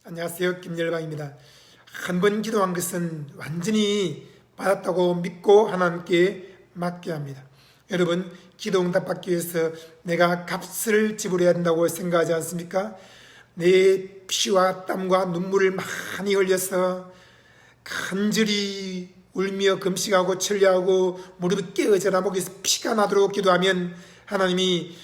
안녕하세요. 김열방입니다. 한 번 기도한 것은 완전히 받았다고 믿고 하나님께 맡겨야 합니다. 여러분, 기도 응답 받기 위해서 내가 값을 지불해야 된다고 생각하지 않습니까? 내 피와 땀과 눈물을 많이 흘려서 간절히 울며 금식하고 천례하고 무릎을 깨어져라 목에서 피가 나도록 기도하면 하나님이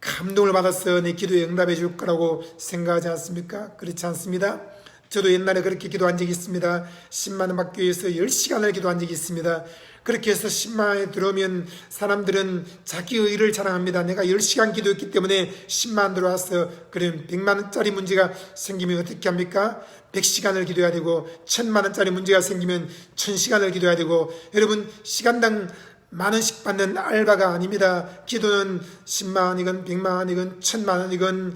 감동을 받아서 내 기도에 응답해 줄 거라고 생각하지 않습니까? 그렇지 않습니다. 저도 옛날에 그렇게 기도한 적이 있습니다. 10만 원 받기 위해서 10시간을 기도한 적이 있습니다. 그렇게 해서 10만 원에 들어오면 사람들은 자기의 의를 자랑합니다. 내가 10시간 기도했기 때문에 10만 원 들어와서. 그러면 100만 원짜리 문제가 생기면 어떻게 합니까? 100시간을 기도해야 되고 1000만 원짜리 문제가 생기면 1000시간을 기도해야 되고, 여러분, 시간당 만 원씩 받는 알바가 아닙니다. 기도는 10만 원이건 100만 원이건 1000만 원이건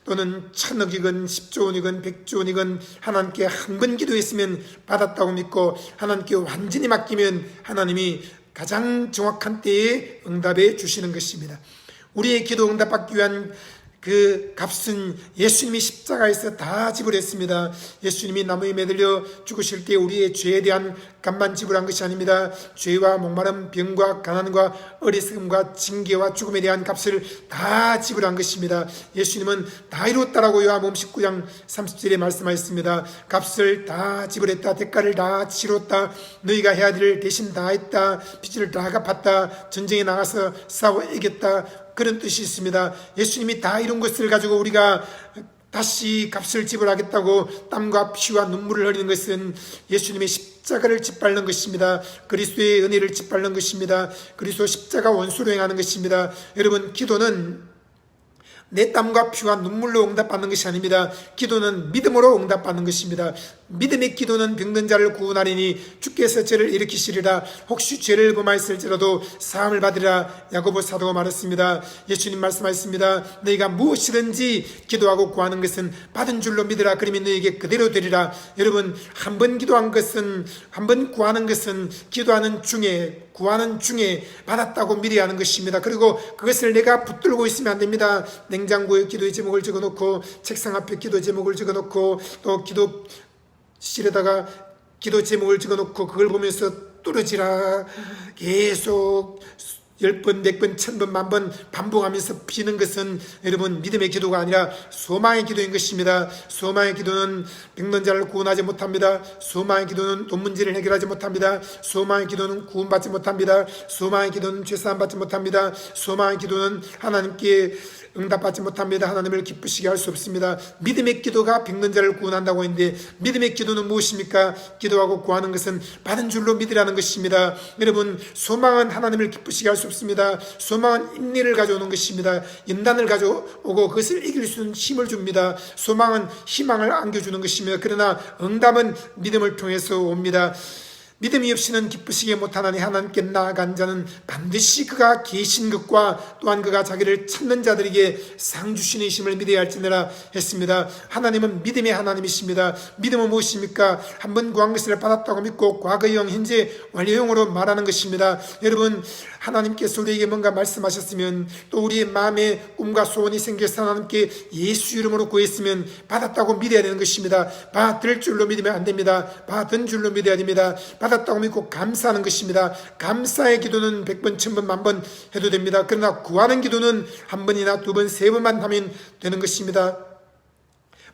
또는 1000억이건 10조 원이건 100조 원이건 하나님께 한 번 기도했으면 받았다고 믿고 하나님께 완전히 맡기면 하나님이 가장 정확한 때에 응답해 주시는 것입니다. 우리의 기도 응답 받기 위한 그 값은 예수님이 십자가에서 다 지불했습니다. 예수님이 나무에 매달려 죽으실 때 우리의 죄에 대한 값만 지불한 것이 아닙니다. 죄와 목마름, 병과 가난과 어리석음과 징계와 죽음에 대한 값을 다 지불한 것입니다. 예수님은 다 이루었다라고 요한복음 19장 30절에 말씀하셨습니다. 값을 다 지불했다. 대가를 다 치렀다. 너희가 해야 될 일 대신 다 했다. 빚을 다 갚았다. 전쟁에 나가서 싸워 이겼다. 그런 뜻이 있습니다. 예수님이 다 이룬 것을 가지고 우리가 다시 값을 지불하겠다고 땀과 피와 눈물을 흘리는 것은 예수님의 십자가를 짓밟는 것입니다. 그리스도의 은혜를 짓밟는 것입니다. 그리스도 십자가 원수로 행하는 것입니다. 여러분, 기도는 내 땀과 피와 눈물로 응답받는 것이 아닙니다. 기도는 믿음으로 응답받는 것입니다. 믿음의 기도는 병든 자를 구원하리니 주께서 죄를 일으키시리라. 혹시 죄를 범하였을지라도 사함을 받으리라. 야고보 사도가 말했습니다. 예수님 말씀하셨습니다. 너희가 무엇이든지 기도하고 구하는 것은 받은 줄로 믿으라. 그러면 너희에게 그대로 되리라. 여러분, 한 번 기도한 것은, 한 번 구하는 것은 기도하는 중에, 구하는 중에 받았다고 믿어야 하는 것입니다. 그리고 그것을 내가 붙들고 있으면 안 됩니다. 냉장고에 기도의 제목을 적어놓고 책상 앞에 기도 제목을 적어놓고 또 기도실에다가 기도 제목을 적어놓고 그걸 보면서 뚫어지라 계속 10번, 100번, 1000번, 10,000번 반복하면서 비는 것은 여러분 믿음의 기도가 아니라 소망의 기도인 것입니다. 소망의 기도는 병든 자를 구원하지 못합니다. 소망의 기도는 돈 문제를 해결하지 못합니다. 소망의 기도는 구원받지 못합니다. 소망의 기도는 죄사함 받지 못합니다. 소망의 기도는 하나님께 응답받지 못합니다. 하나님을 기쁘시게 할 수 없습니다. 믿음의 기도가 병든 자를 구원한다고 했는데 믿음의 기도는 무엇입니까? 기도하고 구하는 것은 받은 줄로 믿으라는 것입니다. 여러분, 소망은 하나님을 기쁘시게 할 수 없습니다. 소망은 인내를 가져오는 것입니다. 연단을 가져오고 그것을 이길 수 있는 힘을 줍니다. 소망은 희망을 안겨주는 것입니다. 그러나 응답은 믿음을 통해서 옵니다. 믿음이 없이는 기쁘시게 못하나니 하나님께 나아간 자는 반드시 그가 계신 것과 또한 그가 자기를 찾는 자들에게 상 주시는 힘을 믿어야 할지니라 했습니다. 하나님은 믿음의 하나님이십니다. 믿음은 무엇입니까? 한번 구한 것을 받았다고 믿고 과거형, 현재, 완료형으로 말하는 것입니다. 여러분, 하나님께서 우리에게 뭔가 말씀하셨으면 또 우리의 마음에 꿈과 소원이 생겨서 하나님께 예수 이름으로 구했으면 받았다고 믿어야 되는 것입니다. 받을 줄로 믿으면 안 됩니다. 받은 줄로 믿어야 됩니다. 받았다고 믿고 감사하는 것입니다. 감사의 기도는 100번, 1000번, 10,000번 해도 됩니다. 그러나 구하는 기도는 한 번이나 두 번, 세 번만 하면 되는 것입니다.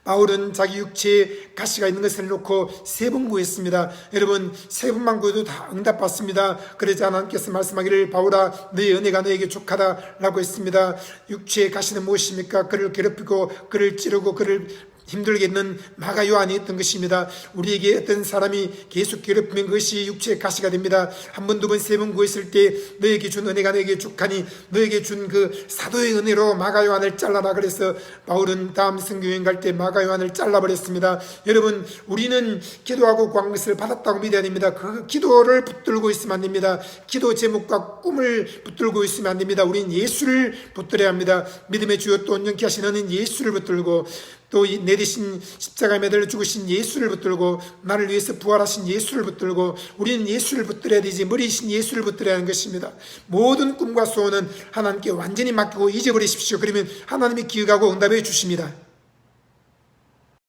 바울은 자기 육체에 가시가 있는 것을 놓고 3번 구했습니다. 여러분, 3번만 구해도 다 응답받습니다. 그러자 하나님께서 말씀하기를 바울아 너의 은혜가 너에게 족하다 라고 했습니다. 육체의 가시는 무엇입니까? 그를 괴롭히고 그를 찌르고 그를 힘들게 했는 마가 요한이 했던 것입니다. 우리에게 어떤 사람이 계속 괴롭히면 그것이 육체의 가시가 됩니다. 한 번, 두 번, 3번 구했을 때 너에게 준 은혜가 너에게 족하니 너에게 준 그 사도의 은혜로 마가 요한을 잘라라. 그래서 바울은 다음 선교여행 갈 때 마가 요한을 잘라버렸습니다. 여러분, 우리는 기도하고 구한 것을 받았다고 믿어야 됩니다. 그 기도를 붙들고 있으면 안 됩니다. 기도 제목과 꿈을 붙들고 있으면 안 됩니다. 우린 예수를 붙들어야 합니다. 믿음의 주요 또 온전케 하시는 예수를 붙들고 또 내 대신 십자가에 매달려 죽으신 예수를 붙들고 나를 위해서 부활하신 예수를 붙들고 우리는 예수를 붙들어야 되지 머리이신 예수를 붙들어야 하는 것입니다. 모든 꿈과 소원은 하나님께 완전히 맡기고 잊어버리십시오. 그러면 하나님이 기억하고 응답해 주십니다.